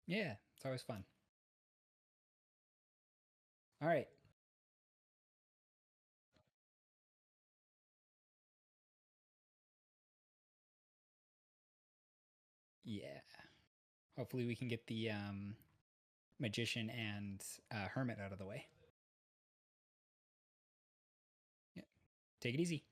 Yeah, it's always fun. All right. Yeah. Hopefully we can get the magician and hermit out of the way. Yeah. Take it easy.